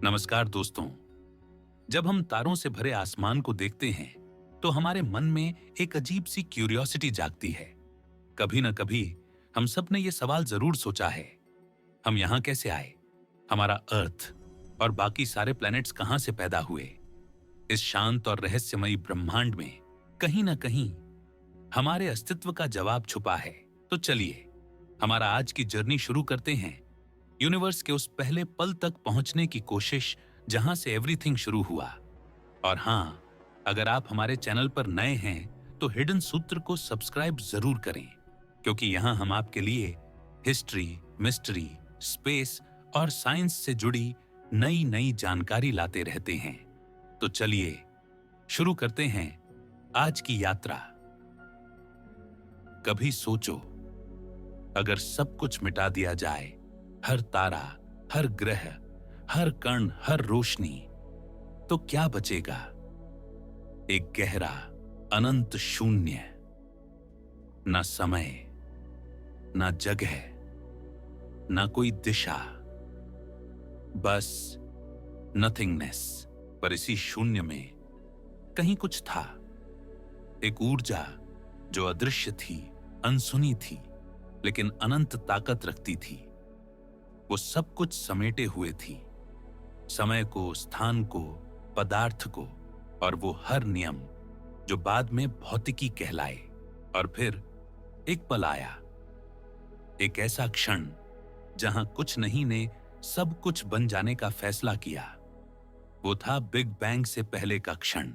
नमस्कार दोस्तों। जब हम तारों से भरे आसमान को देखते हैं तो हमारे मन में एक अजीब सी क्यूरियोसिटी जागती है। कभी न कभी हम सब ने यह सवाल जरूर सोचा है, हम यहां कैसे आए, हमारा अर्थ और बाकी सारे प्लैनेट्स कहां से पैदा हुए। इस शांत और रहस्यमयी ब्रह्मांड में कहीं न कहीं हमारे अस्तित्व का जवाब छुपा है। तो चलिए हमारा आज की जर्नी शुरू करते हैं, यूनिवर्स के उस पहले पल तक पहुंचने की कोशिश जहां से एवरीथिंग शुरू हुआ। और हां, अगर आप हमारे चैनल पर नए हैं तो हिडन सूत्र को सब्सक्राइब जरूर करें, क्योंकि यहां हम आपके लिए हिस्ट्री, मिस्ट्री, स्पेस और साइंस से जुड़ी नई नई जानकारी लाते रहते हैं। तो चलिए शुरू करते हैं आज की यात्रा। कभी सोचो, अगर सब कुछ मिटा दिया जाए, हर तारा, हर ग्रह, हर कण, हर रोशनी, तो क्या बचेगा? एक गहरा अनंत शून्य। ना समय, ना जगह, ना कोई दिशा, बस नथिंगनेस। पर इसी शून्य में कहीं कुछ था, एक ऊर्जा जो अदृश्य थी, अनसुनी थी, लेकिन अनंत ताकत रखती थी। वो सब कुछ समेटे हुए थी, समय को, स्थान को, पदार्थ को, और वो हर नियम जो बाद में भौतिकी कहलाए। और फिर एक पल आया, एक ऐसा क्षण जहां कुछ नहीं ने सब कुछ बन जाने का फैसला किया। वो था बिग बैंग से पहले का क्षण,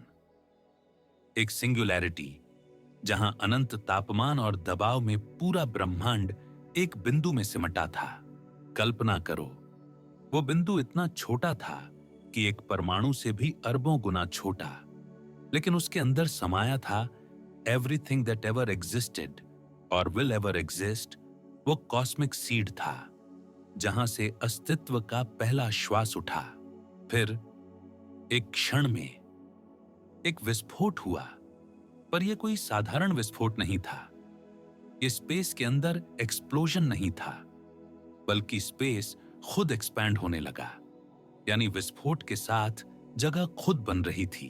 एक सिंगुलैरिटी जहां अनंत तापमान और दबाव में पूरा ब्रह्मांड एक बिंदु में सिमटा था। कल्पना करो, वो बिंदु इतना छोटा था कि एक परमाणु से भी अरबों गुना छोटा, लेकिन उसके अंदर समाया था एवरीथिंग दैट एवर एग्जिस्टेड और विल एवर एग्जिस्ट। वो कॉस्मिक सीड था जहां से अस्तित्व का पहला श्वास उठा। फिर एक क्षण में एक विस्फोट हुआ, पर यह कोई साधारण विस्फोट नहीं था। ये स्पेस के अंदर एक्सप्लोजन नहीं था, बल्कि स्पेस खुद एक्सपैंड होने लगा। यानी विस्फोट के साथ जगह खुद बन रही थी,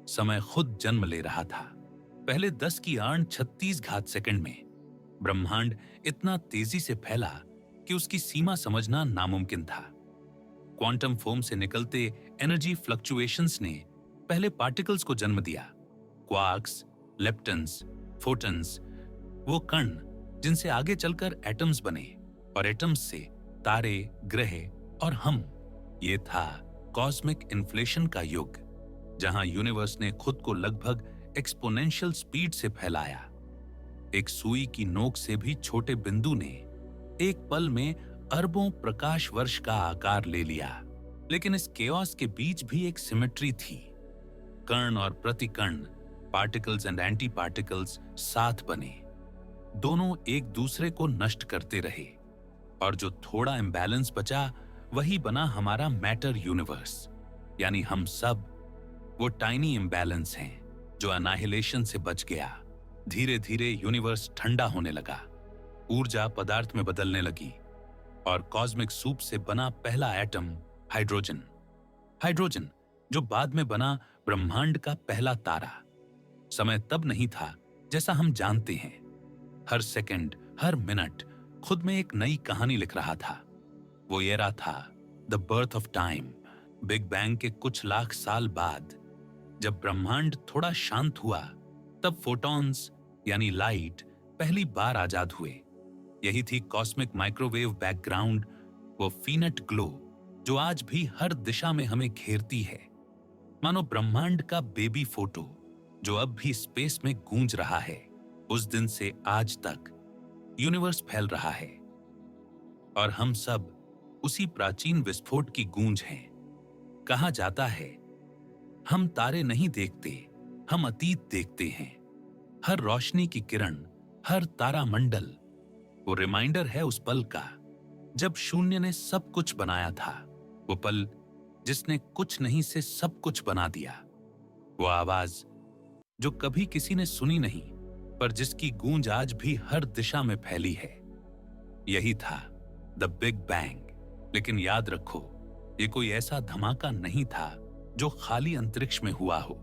समय खुद जन्म ले रहा था। पहले 10 की आड़ 36 घात सेकंड में ब्रह्मांड इतना तेजी से फैला कि उसकी सीमा समझना नामुमकिन था। क्वांटम फोम से निकलते एनर्जी फ्लक्चुएशंस ने पहले पार्टिकल्स को जन्म दिया, क्वार्क्स, लेप्टन्स, फोटॉन्स, वो कण जिनसे आगे चलकर एटम्स बने, और एटम्स से तारे, ग्रह और हम। ये था कॉस्मिक इन्फ्लेशन का युग, जहां यूनिवर्स ने खुद को लगभग एक्सपोनेंशियल स्पीड से फैलाया। एक सुई की नोक से भी छोटे बिंदु ने एक पल में अरबों प्रकाश वर्ष का आकार ले लिया। लेकिन इस केओस के बीच भी एक सिमेट्री थी। कण और प्रतिकण, पार्टिकल्स एंड एंटी पार्टिकल्स साथ बने, दोनों एक दूसरे को नष्ट करते रहे, और जो थोड़ा इम्बैलेंस बचा वही बना हमारा मैटर यूनिवर्स। यानी हम सब वो टाइनी इम्बैलेंस हैं जो अनाहिलेशन से बच गया। धीरे धीरे यूनिवर्स ठंडा होने लगा, ऊर्जा पदार्थ में बदलने लगी, और कॉस्मिक सूप से बना पहला एटम हाइड्रोजन। हाइड्रोजन जो बाद में बना ब्रह्मांड का पहला तारा। समय तब नहीं था जैसा हम जानते हैं। हर सेकंड, हर मिनट खुद में एक नई कहानी लिख रहा था। वो एरा था the birth of time. Big bang के कुछ लाख साल बाद जब ब्रह्मांड थोड़ा शांत हुआ, तब फोटॉन्स यानी लाइट पहली बार आजाद हुए। यही थी कॉस्मिक माइक्रोवेव बैकग्राउंड, वो फीनट ग्लो जो आज भी हर दिशा में हमें घेरती है। मानो ब्रह्मांड का बेबी फोटो जो अब भी स्पेस में गूंज रहा है। उस दिन से आज तक यूनिवर्स फैल रहा है, और हम सब उसी प्राचीन विस्फोट की गूंज हैं। कहा जाता है, हम तारे नहीं देखते, हम अतीत देखते हैं। हर रोशनी की किरण, हर तारा मंडल वो रिमाइंडर है उस पल का जब शून्य ने सब कुछ बनाया था। वो पल जिसने कुछ नहीं से सब कुछ बना दिया। वो आवाज जो कभी किसी ने सुनी नहीं, पर जिसकी गूंज आज भी हर दिशा में फैली है। यही था द बिग बैंग। लेकिन याद रखो, ये कोई ऐसा धमाका नहीं था जो खाली अंतरिक्ष में हुआ हो।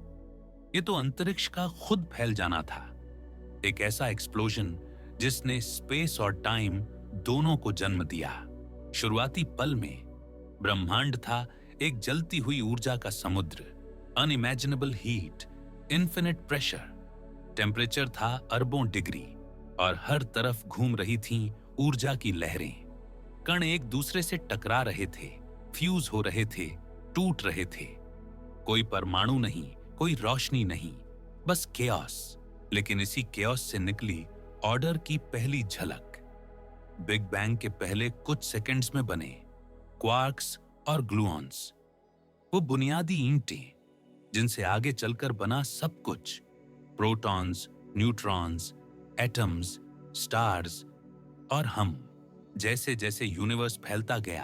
ये तो अंतरिक्ष का खुद फैल जाना था। एक ऐसा एक्सप्लोजन जिसने स्पेस और टाइम दोनों को जन्म दिया। शुरुआती पल में ब्रह्मांड था एक जलती हुई ऊर्जा का समुद्र, unimaginable heat, infinite pressure. Temperature था अरबों डिग्री और हर तरफ घूम रही थीं ऊर्जा की लहरें। कण एक दूसरे से टकरा रहे थे, फ्यूज हो रहे थे, टूट रहे थे। कोई परमाणु नहीं, कोई रोशनी नहीं, बस केओस। लेकिन इसी केओस से निकली ऑर्डर की पहली झलक। बिग बैंग के पहले कुछ सेकंड्स में बने क्वार्क्स और ग्लूऑन्स, वो बुनियादी ईंटें जिनसे आगे चलकर बना सब कुछ। प्रोटॉन्स, न्यूट्रॉन्स, एटम्स, स्टार्स और हम। जैसे जैसे यूनिवर्स फैलता गया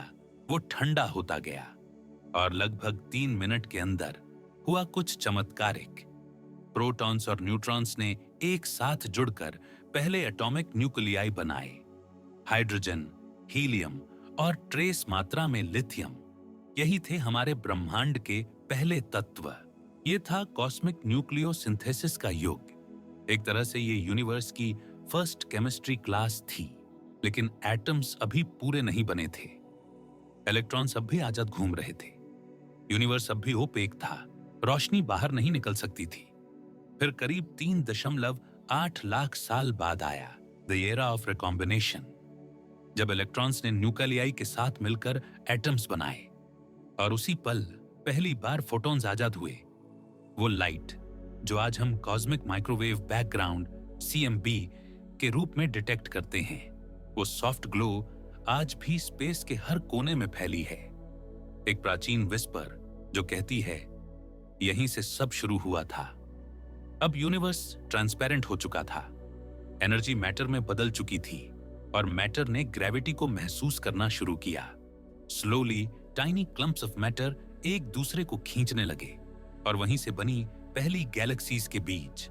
वो ठंडा होता गया और लगभग 3 मिनट के अंदर हुआ कुछ चमत्कारिक। प्रोटॉन्स और न्यूट्रॉन्स ने एक साथ जुड़कर पहले एटॉमिक न्यूक्लियाई बनाए। हाइड्रोजन, हीलियम और ट्रेस मात्रा में लिथियम। यही थे हमारे ब्रह्मांड के पहले तत्व। ये था कॉस्मिक न्यूक्लियोसिंथेसिस का युग। एक तरह से ये यूनिवर्स की फर्स्ट केमिस्ट्री क्लास थी। लेकिन एटम्स अभी पूरे नहीं बने थे। इलेक्ट्रॉन्स अब भी आजाद घूम रहे थे। यूनिवर्स अब भी ओपेक था, रोशनी बाहर नहीं निकल सकती थी। फिर करीब 3.8 लाख साल बाद आया द एरा ऑफ रिकॉम्बिनेशन, जब इलेक्ट्रॉन्स ने न्यूक्लियाई के साथ मिलकर एटम्स बनाए। और उसी पल पहली बार फोटॉन्स आजाद हुए। वो लाइट जो आज हम कॉस्मिक माइक्रोवेव बैकग्राउंड CMB के रूप में डिटेक्ट करते हैं, वो सॉफ्ट ग्लो आज भी स्पेस के हर कोने में फैली है। एक प्राचीन विस्पर जो कहती है यहीं से सब शुरू हुआ था। अब यूनिवर्स ट्रांसपेरेंट हो चुका था। एनर्जी मैटर में बदल चुकी थी और मैटर ने ग्रेविटी को महसूस करना शुरू किया। Slowly tiny clumps of matter एक दूसरे को खींचने लगे और वहीं से बनी पहली गैलेक्सीज के बीच।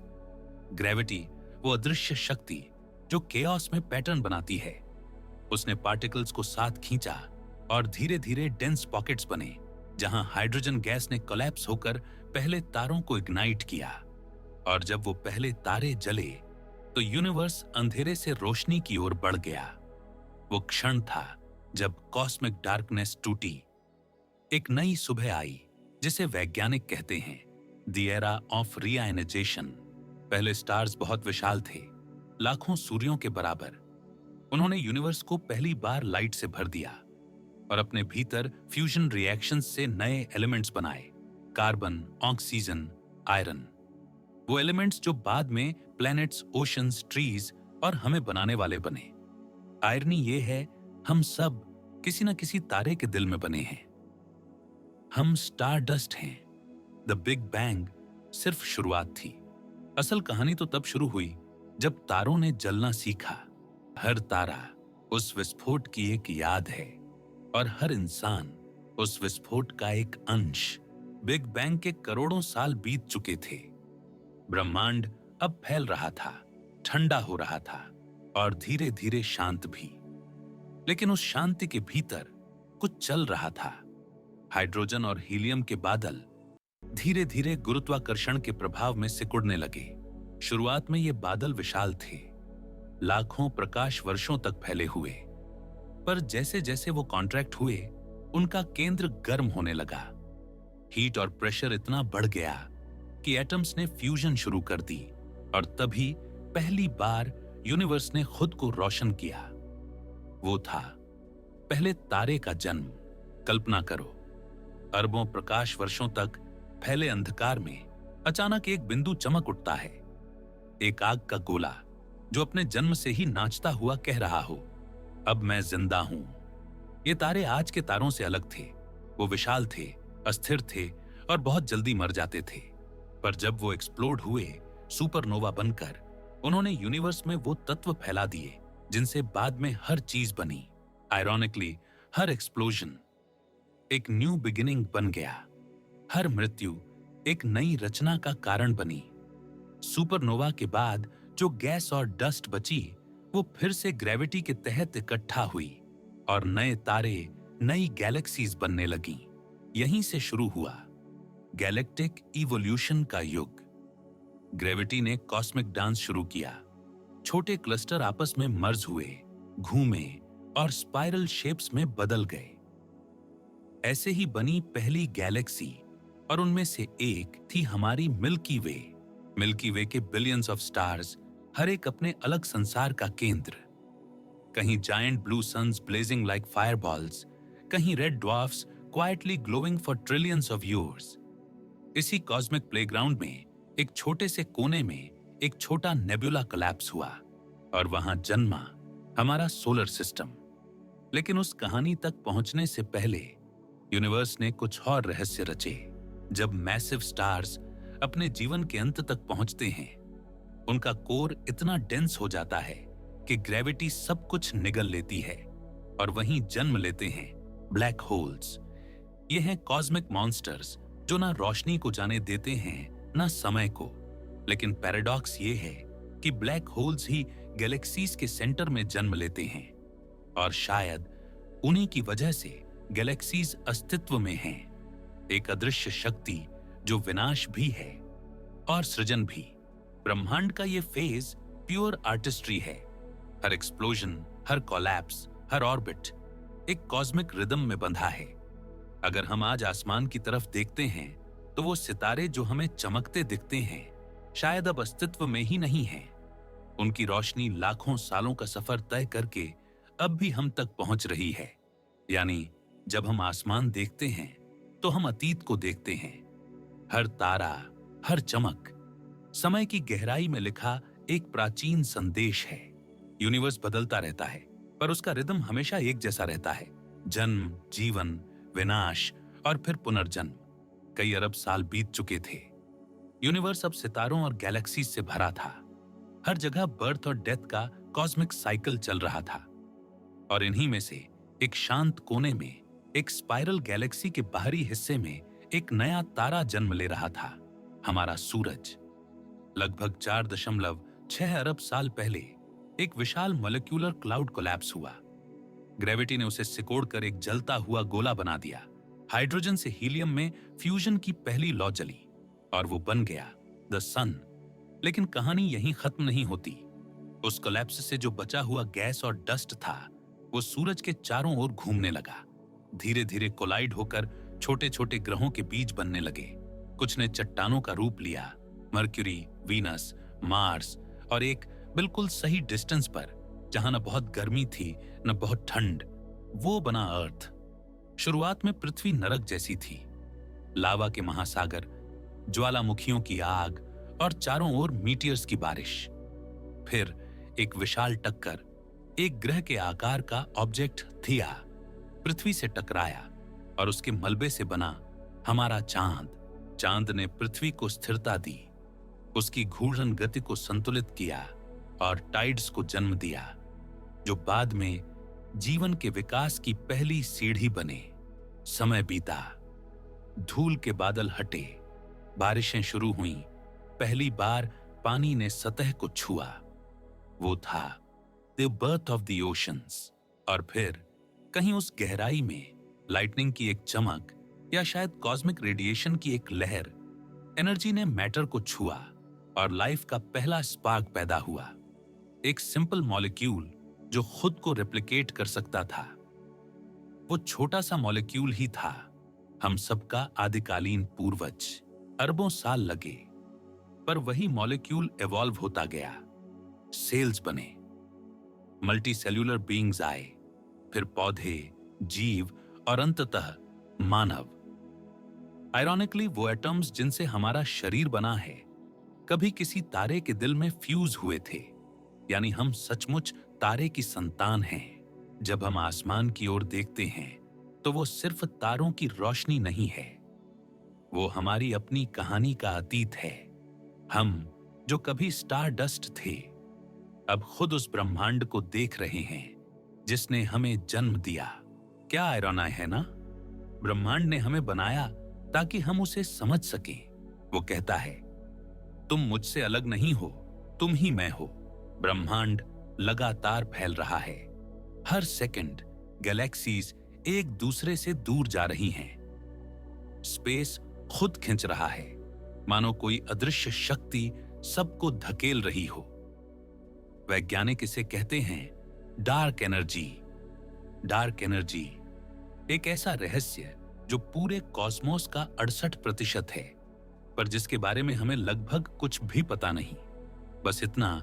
ग्रेविटी वो अदृश्य शक्ति जो केओस में पैटर्न बनाती है। उसने पार्टिकल्स को साथ खींचा और धीरे धीरे डेंस पॉकेट्स बने, जहां हाइड्रोजन गैस ने कोलैप्स होकर पहले तारों को इग्नाइट किया। और जब वो पहले तारे जले तो यूनिवर्स अंधेरे से रोशनी की ओर बढ़ गया। वो क्षण था जब कॉस्मिक डार्कनेस टूटी। एक नई सुबह आई जिसे वैज्ञानिक कहते हैं द एरा ऑफ रिआयनाइजेशन। पहले स्टार्स बहुत विशाल थे, लाखों सूर्यों के बराबर। उन्होंने यूनिवर्स को पहली बार लाइट से भर दिया और अपने भीतर फ्यूजन रिएक्शंस से नए एलिमेंट्स बनाए, कार्बन, ऑक्सीजन, आयरन। वो एलिमेंट्स जो बाद में प्लैनेट्स, ओशंस, ट्रीज और हमें बनाने वाले बने। आयरनी ये है, हम सब किसी न किसी तारे के दिल में बने हैं। हम स्टार डस्ट हैं। द बिग बैंग सिर्फ शुरुआत थी। असल कहानी तो तब शुरू हुई जब तारों ने जलना सीखा। हर तारा उस विस्फोट की एक याद है और हर इंसान उस विस्फोट का एक अंश। बिग बैंग के करोड़ों साल बीत चुके थे। ब्रह्मांड अब फैल रहा था, ठंडा हो रहा था और धीरे धीरे शांत भी। लेकिन उस शांति के भीतर कुछ चल रहा था। हाइड्रोजन और हीलियम के बादल धीरे धीरे गुरुत्वाकर्षण के प्रभाव में सिकुड़ने लगे। शुरुआत में ये बादल विशाल थे, लाखों प्रकाश वर्षों तक फैले हुए। पर जैसे जैसे वो कॉन्ट्रैक्ट हुए, उनका केंद्र गर्म होने लगा। हीट और प्रेशर इतना बढ़ गया कि एटम्स ने फ्यूजन शुरू कर दी और तभी पहली बार यूनिवर्स ने खुद को रोशन किया। वो था पहले तारे का जन्म। कल्पना करो, अरबों प्रकाश वर्षों तक फैले अंधकार में अचानक एक बिंदु चमक उठता है। एक आग का गोला जो अपने जन्म से ही नाचता हुआ कह रहा हो, अब मैं जिंदा हूं। ये तारे आज के तारों से अलग थे। वो विशाल थे, अस्थिर थे और बहुत जल्दी मर जाते थे। पर जब वो एक्सप्लोड हुए सुपरनोवा बनकर, उन्होंने यूनिवर्स में वो तत्व फैला दिए जिनसे बाद में हर चीज बनी। आयरॉनिकली, हर एक्सप्लोजन एक न्यू बिगिनिंग बन गया। हर मृत्यु एक नई रचना का कारण बनी। सुपरनोवा के बाद जो गैस और डस्ट बची, वो फिर से ग्रेविटी के तहत इकट्ठा हुई और नए तारे, नई गैलेक्सीज बनने लगीं। यहीं से शुरू हुआ गैलेक्टिक इवोल्यूशन का युग। ग्रेविटी ने कॉस्मिक डांस शुरू किया। छोटे क्लस्टर आपस में मर्ज हुए, घूमे और स्पाइरल शेप्स में बदल गए। ऐसे ही बनी पहली गैलेक्सी, और उनमें से एक थी हमारी मिल्की वे। मिल्की वे के बिलियंस ऑफ स्टार्स, हर एक अपने अलग संसार का केंद्र। कहीं giant blue suns blazing like fireballs, कहीं red dwarfs quietly glowing for trillions of years. इसी कॉस्मिक प्लेग्राउंड में एक छोटे से कोने में एक छोटा नेबुला कोलैप्स हुआ, और वहां जन्मा हमारा सोलर सिस्टम। लेकिन उस कहानी तक पहुंचने से पहले यूनिवर्स ने कुछ और रहस्य रचे। जब मैसिव स्टार्स अपने जीवन के अंत तक पहुंचते हैं, उनका कोर इतना डेंस हो जाता है कि ग्रेविटी सब कुछ निगल लेती है, और वहीं जन्म लेते हैं ब्लैक होल्स। ये हैं कॉस्मिक मॉन्स्टर्स जो ना रोशनी को जाने देते हैं ना समय को। लेकिन पैराडॉक्स ये है कि ब्लैक होल्स ही गैलेक्सीज के सेंटर में जन्म लेते हैं, और शायद उन्हीं की वजह से गैलेक्सीज अस्तित्व में हैं। एक अदृश्य शक्ति जो विनाश भी है और सृजन भी। ब्रह्मांड का ये फेज प्योर आर्टिस्ट्री है। हर एक्सप्लोजन, हर कोलैप्स, हर ऑर्बिट एक कॉस्मिक रिदम में बंधा है। अगर हम आज आसमान की तरफ देखते हैं तो वो सितारे जो हमें चमकते दिखते हैं शायद अब अस्तित्व में ही नहीं हैं। उनकी रोशनी लाखों सालों का सफर तय करके अब भी हम तक पहुंच रही है। यानी जब हम आसमान देखते हैं तो हम अतीत को देखते हैं। हर तारा, हर चमक समय की गहराई में लिखा एक प्राचीन संदेश है। यूनिवर्स बदलता रहता है, पर उसका रिदम हमेशा एक जैसा रहता है। जन्म, जीवन, विनाश और फिर पुनर्जन्म। कई अरब साल बीत चुके थे। यूनिवर्स अब सितारों और गैलेक्सीज से भरा था। हर जगह बर्थ और डेथ का कॉस्मिक साइकिल चल रहा था, और इन्हीं में से एक शांत कोने में, एक स्पाइरल गैलेक्सी के बाहरी हिस्से में एक नया तारा जन्म ले रहा था, हमारा सूरज। लगभग 4.6 अरब साल पहले एक विशाल मॉलिक्यूलर क्लाउड कोलैप्स हुआ। ग्रेविटी ने उसे सिकोड़कर एक जलता हुआ गोला बना दिया। हाइड्रोजन से हीलियम में फ्यूजन की पहली लौ जली, और वो बन गया द सन। लेकिन कहानी यहीं खत्म नहीं होती। उस कोलैप्स से जो बचा हुआ गैस और डस्ट था, वो सूरज के चारों ओर घूमने लगा। धीरे धीरे कोलाइड होकर छोटे छोटे ग्रहों के बीज बनने लगे। कुछ ने चट्टानों का रूप लिया, मर्क्यूरी, वीनस, मार्स, और एक बिल्कुल सही डिस्टेंस पर, जहां न बहुत गर्मी थी न बहुत ठंड, वो बना अर्थ। शुरुआत में पृथ्वी नरक जैसी थी। लावा के महासागर, ज्वालामुखियों की आग और चारों ओर मीटियर्स की बारिश। फिर एक विशाल टक्कर, एक ग्रह के आकार का ऑब्जेक्ट थिया पृथ्वी से टकराया, और उसके मलबे से बना हमारा चांद। चांद ने पृथ्वी को स्थिरता दी, उसकी घूर्णन गति को संतुलित किया और टाइड्स को जन्म दिया, जो बाद में जीवन के विकास की पहली सीढ़ी बने। समय बीता, धूल के बादल हटे, बारिशें शुरू हुईं। पहली बार पानी ने सतह को छुआ। वो था the birth of the oceans. और फिर कहीं उस गहराई में लाइटनिंग की एक चमक, या शायद कॉस्मिक रेडिएशन की एक लहर, एनर्जी ने मैटर को छुआ और लाइफ का पहला स्पार्क पैदा हुआ। एक सिंपल मॉलिक्यूल जो खुद को रेप्लिकेट कर सकता था। वो छोटा सा मॉलिक्यूल ही था, हम सबका आदिकालीन पूर्वज। अरबों साल लगे, पर वही मॉलिक्यूल इवॉल्व होता गया। सेल्स बने, मल्टी सेल्यूलर बीइंग्स आए, फिर पौधे, जीव और अंततः मानव। आयरॉनिकली वो एटम्स जिनसे हमारा शरीर बना है, कभी किसी तारे के दिल में फ्यूज हुए थे। यानी हम सचमुच तारे की संतान हैं। जब हम आसमान की ओर देखते हैं तो वो सिर्फ तारों की रोशनी नहीं है, वो हमारी अपनी कहानी का अतीत है। हम जो कभी स्टार डस्ट थे, अब खुद उस ब्रह्मांड को देख रहे हैं जिसने हमें जन्म दिया। क्या आयरॉना है ना? ब्रह्मांड ने हमें बनाया ताकि हम उसे समझ सकें। वो कहता है, तुम मुझसे अलग नहीं हो, तुम ही मैं हो। ब्रह्मांड लगातार फैल रहा है। हर सेकंड गैलेक्सीज एक दूसरे से दूर जा रही हैं। स्पेस खुद खींच रहा है, मानो कोई अदृश्य शक्ति सबको धकेल रही हो। वैज्ञानिक इसे कहते हैं डार्क एनर्जी। डार्क एनर्जी एक ऐसा रहस्य जो पूरे कॉस्मोस का 68% है, पर जिसके बारे में हमें लगभग कुछ भी पता नहीं। बस इतना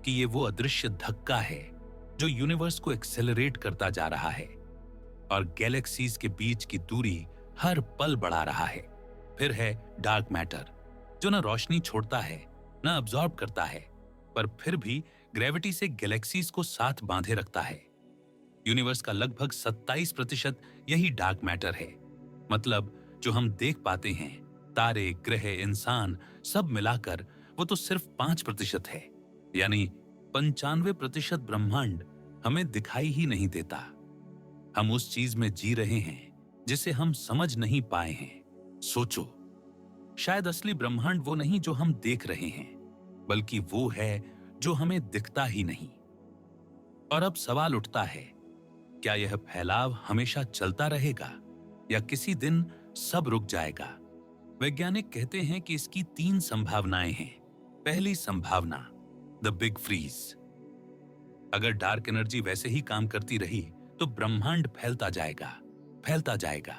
कि ये वो अदृश्य धक्का है जो यूनिवर्स को एक्सेलरेट करता जा रहा है और गैलेक्सीज के बीच की दूरी हर पल बढ़ा रहा है। फिर है डार्क मैटर, जो न रोशनी छोड़ता है न अब्सॉर्ब करता है, पर फिर भी ग्रेविटी से गैलेक्सीज को साथ बांधे रखता है। यूनिवर्स का लगभग 27% यही डार्क मैटर है। मतलब जो हम देख पाते हैं, तारे, ग्रह, इंसान, सब मिलाकर वो तो सिर्फ 5% है। यानी 95% ब्रह्मांड हमें दिखाई ही नहीं देता। हम उस चीज में जी रहे हैं जिसे हम समझ नहीं पाए हैं। सोचो, शायद असली ब्रह्मांड वो नहीं जो हम देख रहे हैं, बल्कि वो है जो हमें दिखता ही नहीं। और अब सवाल उठता है, क्या यह फैलाव हमेशा चलता रहेगा या किसी दिन सब रुक जाएगा? वैज्ञानिक कहते हैं कि इसकी 3 संभावनाएं हैं। पहली संभावना, द बिग फ्रीज। अगर डार्क एनर्जी वैसे ही काम करती रही तो ब्रह्मांड फैलता जाएगा, फैलता जाएगा।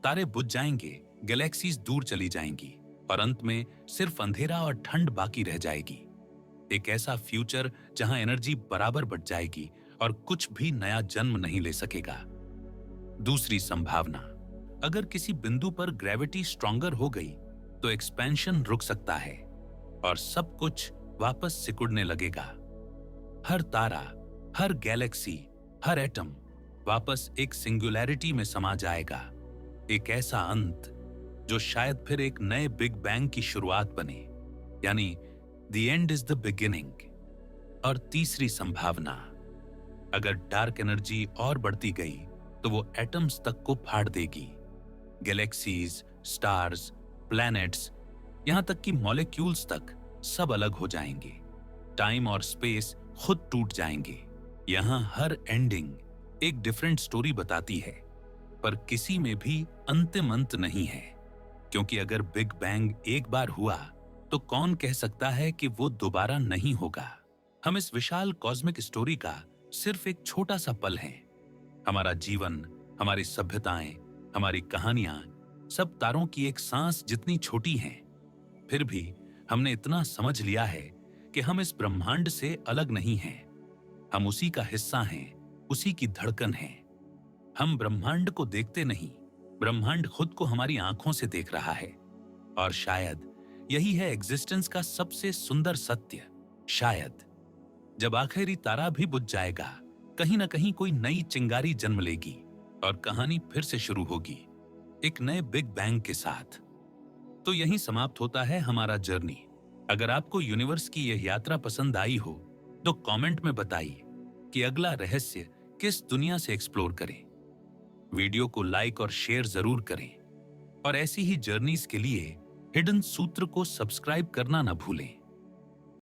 तारे बुझ जाएंगे, गैलेक्सीज दूर चली जाएंगी और अंत में सिर्फ अंधेरा और ठंड बाकी रह जाएगी। एक ऐसा फ्यूचर जहां एनर्जी बराबर बढ़ जाएगी और कुछ भी नया जन्म नहीं ले सकेगा। दूसरी संभावना, अगर किसी बिंदु पर ग्रेविटी स्ट्रॉन्गर हो गई तो एक्सपेंशन रुक सकता है और सब कुछ वापस सिकुड़ने लगेगा। हर तारा, हर गैलेक्सी, हर एटम वापस एक सिंगुलैरिटी में समा जाएगा। एक ऐसा अंत जो शायद फिर एक नए बिग बैंग की शुरुआत बने, यानी the end is the beginning. और तीसरी संभावना, अगर डार्क एनर्जी और बढ़ती गई तो वो एटम्स तक को फाड़ देगी। गैलेक्सीज, स्टार्स, प्लैनेट्स, यहां तक कि मॉलिक्यूल्स तक सब अलग हो जाएंगे। टाइम और स्पेस खुद टूट जाएंगे। यहां हर एंडिंग एक डिफरेंट स्टोरी बताती है, पर किसी में भी अंतिम अंत नहीं है, क्योंकि अगर बिग बैंग एक बार हुआ तो कौन कह सकता है कि वो दोबारा नहीं होगा। हम इस विशाल कॉस्मिक स्टोरी का सिर्फ एक छोटा सा पल हैं। हमारा जीवन, हमारी सभ्यताएं, हमारी कहानियां सब तारों की एक सांस जितनी छोटी हैं। फिर भी हमने इतना समझ लिया है कि हम इस ब्रह्मांड से अलग नहीं हैं। हम उसी का हिस्सा हैं, उसी की धड़कन हैं। हम ब्रह्मांड को देखते नहीं, ब्रह्मांड खुद को हमारी आंखों से देख रहा है। और शायद यही है एग्जिस्टेंस का सबसे सुंदर सत्य। शायद जब आखिरी तारा भी बुझ जाएगा, कहीं ना कहीं कोई नई चिंगारी जन्म लेगी और कहानी फिर से शुरू होगी, एक नए बिग बैंग के साथ। तो यहीं समाप्त होता है हमारा जर्नी। अगर आपको यूनिवर्स की यह यात्रा पसंद आई हो तो कमेंट में बताइए कि अगला रहस्य किस दुनिया से एक्सप्लोर करें। वीडियो को लाइक और शेयर जरूर करें और ऐसी ही जर्नीज के लिए हिडन सूत्र को सब्सक्राइब करना ना भूलें।